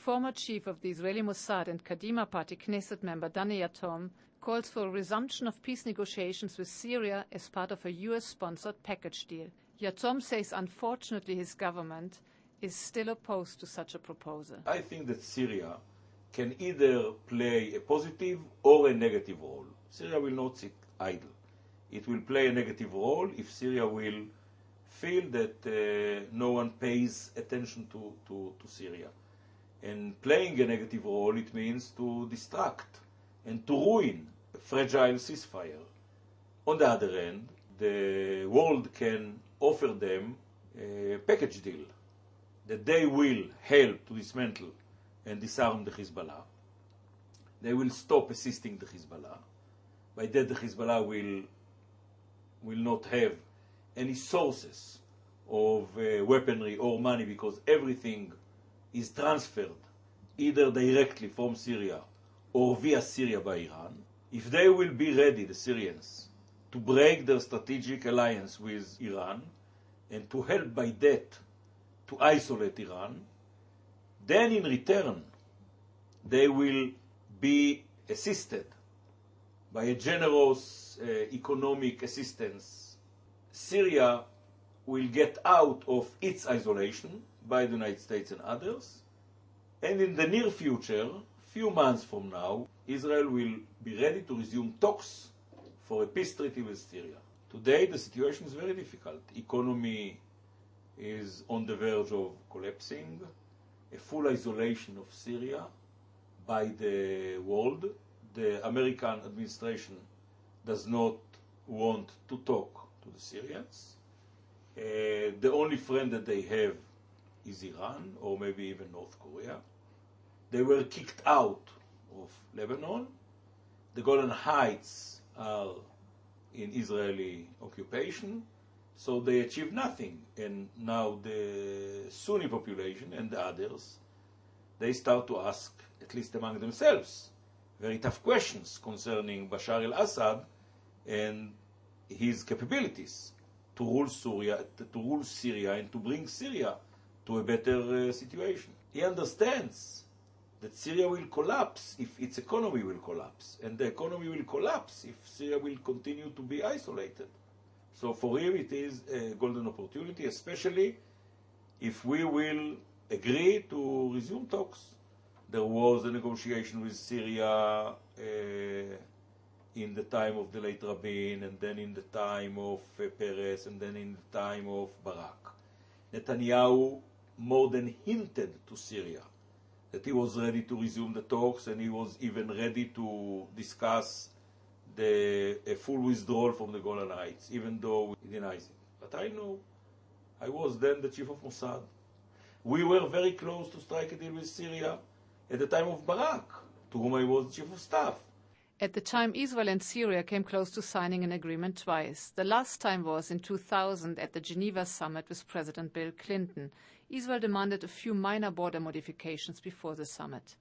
former chief of the Israeli Mossad and Kadima Party Knesset member Danny Yatom calls for a resumption of peace negotiations with Syria as part of a US-sponsored package deal. Yatom says unfortunately his government is still opposed to such a proposal. I think that Syria can either play a positive or a negative role. Syria will not sit idle. It will play a negative role if Syria will feel that no one pays attention to Syria. And playing a negative role, it means to distract and to ruin a fragile ceasefire. On the other hand, the world can offer them a package deal that they will help to dismantle and disarm the Hezbollah. They will stop assisting the Hezbollah. By that, the Hezbollah will not have any sources of weaponry or money, because everything is transferred either directly from Syria or via Syria by Iran. If they will be ready, the Syrians, to break their strategic alliance with Iran and to help by that to isolate Iran, then in return they will be assisted by a generous economic assistance. Syria will get out of its isolation by the United States and others, and in the near future, few months from now, Israel will be ready to resume talks for a peace treaty with Syria. Today the situation is very difficult. Economy is on the verge of collapsing, a full isolation of Syria by the world. The American administration does not want to talk to the Syrians. The only friend that they have is Iran, or maybe even North Korea. They were kicked out of Lebanon. The Golan Heights are in Israeli occupation, so they achieved nothing. And now the Sunni population and the others, they start to ask, at least among themselves, very tough questions concerning Bashar al-Assad and his capabilities to rule Syria and to bring Syria to a better situation. He understands that Syria will collapse if its economy will collapse, and the economy will collapse if Syria will continue to be isolated. So for him it is a golden opportunity, especially if we will agree to resume talks. There was a negotiation with Syria in the time of the late Rabin, and then in the time of Peres, and then in the time of Barak. Netanyahu more than hinted to Syria that he was ready to resume the talks, and he was even ready to discuss a full withdrawal from the Golan Heights, even though he denies it. But I know, I was then the chief of Mossad. We were very close to strike a deal with Syria at the time of Barak, to whom I was chief of staff. At the time, Israel and Syria came close to signing an agreement twice. The last time was in 2000 at the Geneva summit with President Bill Clinton. Israel demanded a few minor border modifications before the summit.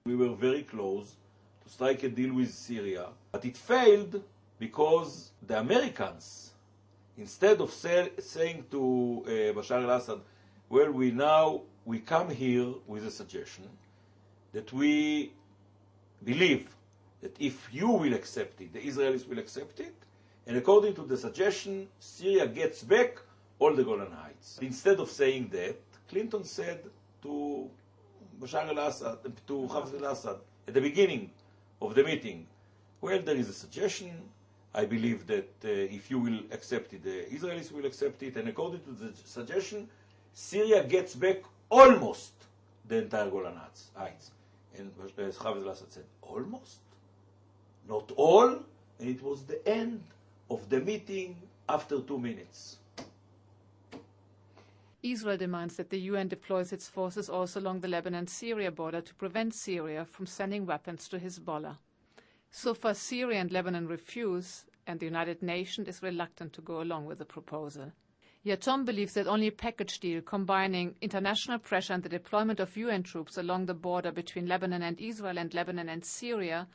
We were very close to strike a deal with Syria, but it failed because the Americans, instead of saying to Bashar al-Assad, well, we come here with a suggestion that we believe that if you will accept it, the Israelis will accept it, and according to the suggestion, Syria gets back all the Golan Heights. Instead of saying that, Clinton said to Bashar al-Assad, to Hafez al-Assad, at the beginning of the meeting, well, there is a suggestion. I believe that if you will accept it, the Israelis will accept it, and according to the suggestion, Syria gets back almost the entire Golan Heights. And Hafez al-Assad said, almost? Not all? And it was the end of the meeting after 2 minutes. Israel demands that the UN deploys its forces also along the Lebanon-Syria border to prevent Syria from sending weapons to Hezbollah. So far, Syria and Lebanon refuse, and the United Nations is reluctant to go along with the proposal. Yatom believes that only a package deal combining international pressure and the deployment of UN troops along the border between Lebanon and Israel and Lebanon and Syria,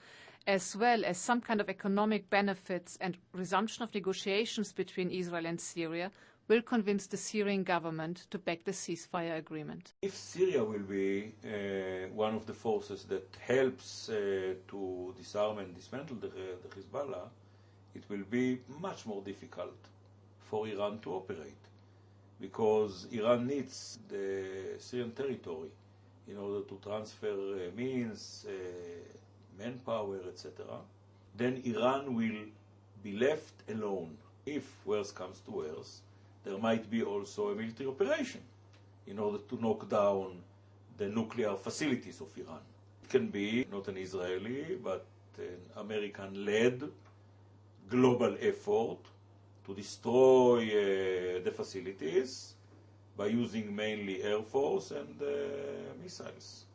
as well as some kind of economic benefits and resumption of negotiations between Israel and Syria, will convince the Syrian government to back the ceasefire agreement. If Syria will be one of the forces that helps to disarm and dismantle the Hezbollah, it will be much more difficult for Iran to operate, because Iran needs the Syrian territory in order to transfer means, manpower, etc. Then Iran will be left alone. If worse comes to worse, there might be also a military operation in order to knock down the nuclear facilities of Iran. It can be not an Israeli, but an American-led global effort to destroy the facilities by using mainly air force and missiles.